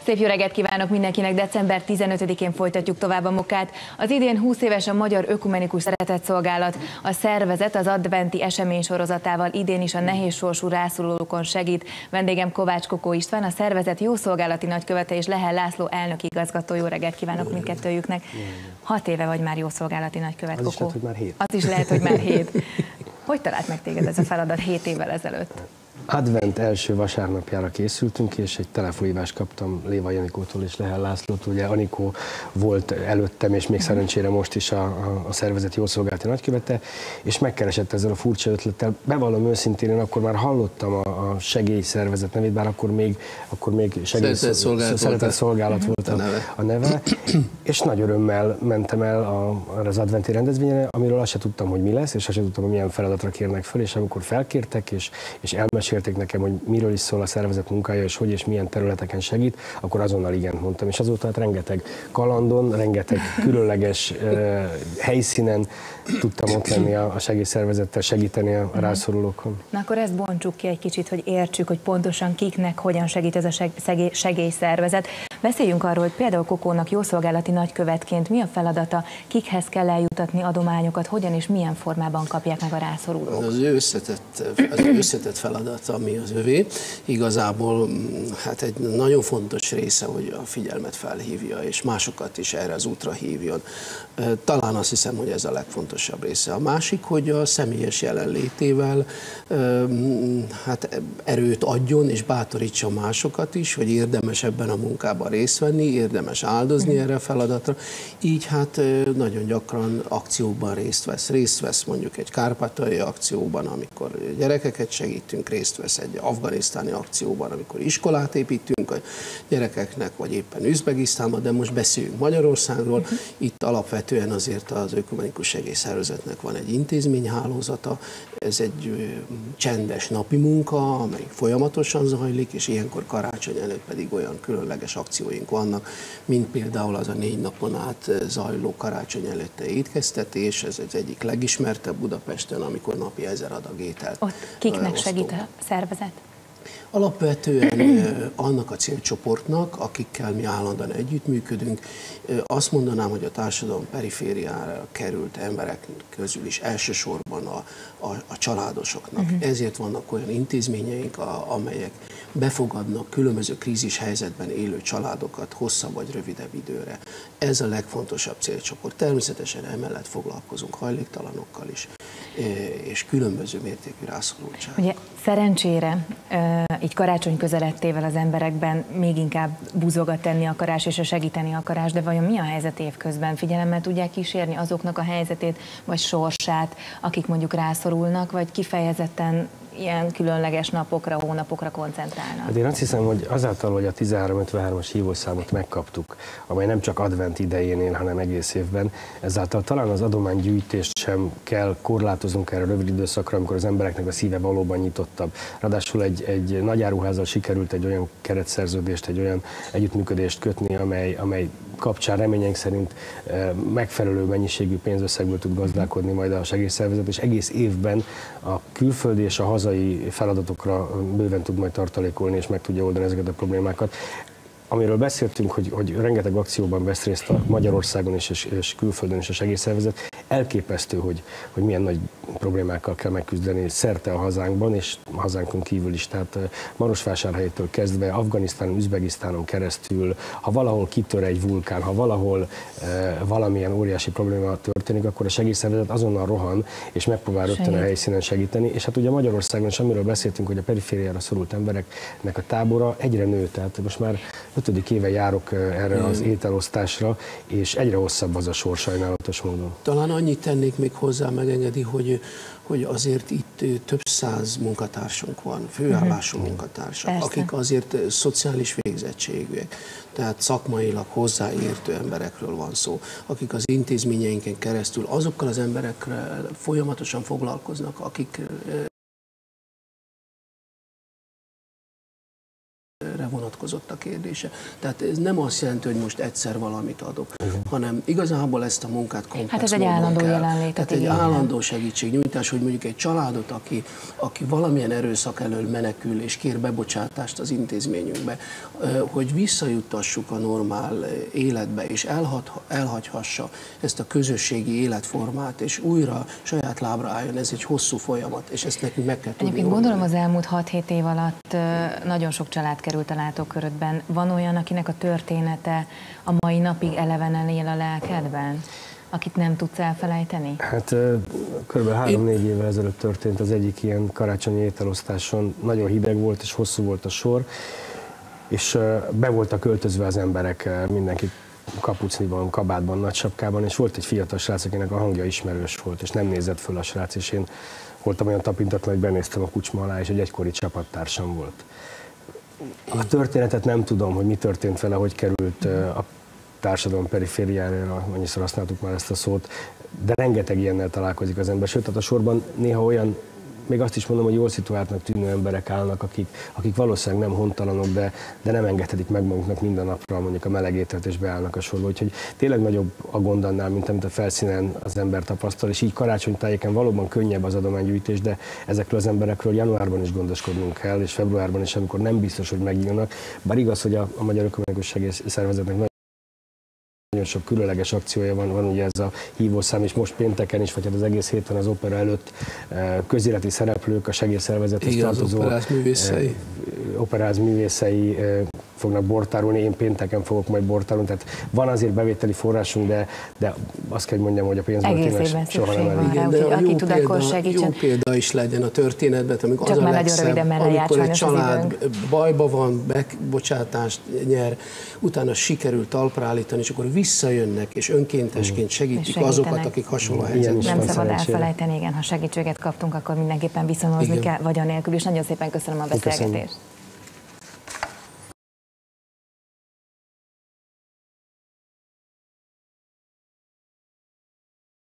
Szép jó reggelt kívánok mindenkinek! December 15-én folytatjuk tovább a munkát. Az idén 20 éves a Magyar Ökumenikus Szeretetszolgálat. A szervezet az adventi esemény sorozatával idén is a nehéz sorsú rászorulókon segít. Vendégem Kovács Kokó István, a szervezet jószolgálati nagykövete, és Lehel László elnök igazgató. Jó reggelt kívánok mindkettőjüknek! 6 éve vagy már jószolgálati nagykövet, Kokó. Az is lehet, hogy már 7. Az is lehet, hogy már 7. Hogy talált meg téged ez a feladat 7 évvel ezelőtt? Advent első vasárnapjára készültünk, és egy telefonhívást kaptam Léva Janikótól és Lehel Lászlótól. Ugye Anikó volt előttem, és még szerencsére most is a szervezet jószolgálati nagykövete, és megkeresett ezzel a furcsa ötlettel. Bevallom őszintén, én akkor már hallottam a segélyszervezet nevét, bár akkor még Szeretetszolgálat volt a neve, és nagy örömmel mentem el arra az adventi rendezvényre, amiről azt se tudtam, hogy mi lesz, és azt se tudtam, hogy milyen feladatra kérnek fel, és amikor felkértek, és elmesélték nekem, hogy miről is szól a szervezet munkája, és hogy és milyen területeken segít, akkor azonnal igent mondtam. És azóta hát rengeteg kalandon, rengeteg különleges helyszínen tudtam ott lenni a segélyszervezettel, segíteni a rászorulókon. Na akkor ezt bontsuk ki egy kicsit, hogy értsük, hogy pontosan kiknek hogyan segít ez a segélyszervezet. Beszéljünk arról, hogy például Kokónak jószolgálati nagykövetként mi a feladata, kikhez kell eljutatni adományokat, hogyan és milyen formában kapják meg a rászorulók. Az összetett feladat, ami az övé. Igazából hát egy nagyon fontos része, hogy a figyelmet felhívja, és másokat is erre az útra hívjon. Talán azt hiszem, hogy ez a legfontosabb része. A másik, hogy a személyes jelenlétével hát erőt adjon, és bátorítsa másokat is, hogy érdemes ebben a munkában részt venni, érdemes áldozni erre a feladatra. Így hát nagyon gyakran akciókban részt vesz mondjuk egy kárpátaljai akcióban, amikor gyerekeket segítünk, részt vesz egy afganisztáni akcióban, amikor iskolát építünk a gyerekeknek, vagy éppen Üzbegisztánban, de most beszéljünk Magyarországról. Itt alapvetően azért az Ökumenikus Segélyszervezetnek van egy intézményhálózata, ez egy csendes napi munka, amely folyamatosan zajlik, és ilyenkor karácsony előtt pedig olyan különleges akcióink vannak, mint például az a 4 napon át zajló karácsony előtte étkeztetés, ez az egyik legismertebb Budapesten, amikor napi 1000 adag ételt ott kiknek osztunk. segít a szervezet? Alapvetően annak a célcsoportnak, akikkel mi állandóan együttműködünk, azt mondanám, hogy a társadalom perifériára került emberek közül is elsősorban a családosoknak. Ezért vannak olyan intézményeink, amelyek befogadnak különböző krízis helyzetben élő családokat hosszabb vagy rövidebb időre. Ez a legfontosabb célcsoport. Természetesen emellett foglalkozunk hajléktalanokkal is, és különböző mértékű rászorultság. Ugye szerencsére így karácsony közelettével az emberekben még inkább buzog a tenni akarás és a segíteni akarás, de vajon mi a helyzet évközben? Figyelemmel tudják kísérni azoknak a helyzetét vagy sorsát, akik mondjuk rászorulnak, vagy kifejezetten ilyen különleges napokra, hónapokra koncentrálnak? Hát én azt hiszem, hogy azáltal, hogy a 1353-as hívószámot megkaptuk, amely nem csak advent idején él, hanem egész évben, ezáltal talán az adománygyűjtést sem kell korlátoznunk erre a rövid időszakra, amikor az embereknek a szíve valóban nyitottabb. Ráadásul egy nagy áruházzal sikerült egy olyan keretszerződést, egy olyan együttműködést kötni, amely kapcsán reményeink szerint megfelelő mennyiségű pénzösszegből tud gazdálkodni majd a segélyszervezet, és egész évben a külföldi és a hazai feladatokra bőven tud majd tartalékolni, és meg tudja oldani ezeket a problémákat. Amiről beszéltünk, hogy rengeteg akcióban vesz részt a Magyarországon is, és külföldön is a segélyszervezet, elképesztő, hogy milyen nagy problémákkal kell megküzdeni szerte a hazánkban, és a hazánkon kívül is. Tehát Marosvásárhelytől kezdve, Afganisztánon, Üzbegisztánon keresztül, ha valahol kitör egy vulkán, ha valahol valamilyen óriási probléma történik, akkor a segélyszervezet azonnal rohan, és megpróbál rögtön a helyszínen segíteni. És hát ugye Magyarországon is, amiről beszéltünk, hogy a perifériára szorult embereknek a tábora egyre nő. Tehát most már 5. éve járok erre az ételosztásra, és egyre hosszabb az a sor sajnálatos módon. Talán annyit tennék még hozzá, megengedi, hogy azért itt több száz munkatársunk van, főállású munkatársak, Persze. akik azért szociális végzettségűek, tehát szakmailag hozzáértő emberekről van szó, akik az intézményeinken keresztül azokkal az emberekkel folyamatosan foglalkoznak, akikre vonatkozó vonatkozott a kérdése. Tehát ez nem azt jelenti, hogy most egyszer valamit adok, hanem igazából ezt a munkát komplex hát ez egy állandó jelenlét. Tehát egy állandó segítségnyújtás, hogy mondjuk egy családot, aki valamilyen erőszak elől menekül és kér bebocsátást az intézményünkbe, hogy visszajuttassuk a normál életbe, és elhagyhassa ezt a közösségi életformát, és újra saját lábra álljon. Ez egy hosszú folyamat, és ezt nekünk meg kell tudni. Egyébként gondolom az elmúlt 6-7 év alatt nagyon sok család került a látókörödben. Van olyan, akinek a története a mai napig elevenen él a lelkedben? Akit nem tudsz elfelejteni? Hát kb. 3-4 évvel ezelőtt történt az egyik ilyen karácsonyi ételosztáson. Nagyon hideg volt és hosszú volt a sor, és be voltak öltözve az emberek, mindenki kapucniban, kabátban, nagy sapkában, és volt egy fiatal srác, akinek a hangja ismerős volt, és nem nézett föl a srác, és én voltam olyan tapintatlan, hogy benéztem a kucsma alá, és egy egykori csapattársam volt. A történetet nem tudom, hogy mi történt vele, hogy került a társadalom perifériájára, annyiszor használtuk már ezt a szót, de rengeteg ilyennel találkozik az ember. Sőt, tehát a sorban néha olyan, még azt is mondom, hogy jól szituáltnak tűnő emberek állnak, akik valószínűleg nem hontalanok, de nem engedhetik meg maguknak minden napra mondjuk a meleg ételt, és beállnak a sorba. Úgyhogy tényleg nagyobb a gond annál, mint amit a felszínen az ember tapasztal, és így karácsonytájéken valóban könnyebb az adománygyűjtés, de ezekről az emberekről januárban is gondoskodnunk kell, és februárban is, amikor nem biztos, hogy megnyílnak. Bár igaz, hogy a Magyar Ökumenikus Segélyszervezetnek nagyon sok különleges akciója van ugye ez a hívószám, és most pénteken is, vagy hát az egész héten az opera előtt közéleti szereplők, a segélyszervezethez tartozó operáz művészei fognak bortárulni, én pénteken fogok majd bortárulni, tehát van azért bevételi forrásunk, de azt kell, hogy mondjam, hogy a pénzből tényleg soha nem elég. Igen, de aki tud, akkor segítsen. Jó példa is legyen a történetben, amikor csak az a legszebb, amikor egy család bajba van, megbocsátást nyer, utána sikerül talpra állítani, és akkor visszajönnek, és önkéntesként segítik azokat, akik hasonló helyzetben. Nem szabad elfelejteni, igen, ha segítséget kaptunk, akkor mindenképpen viszonozni kell, vagy anélkül is. Nagyon szépen köszönöm a beszélgetést.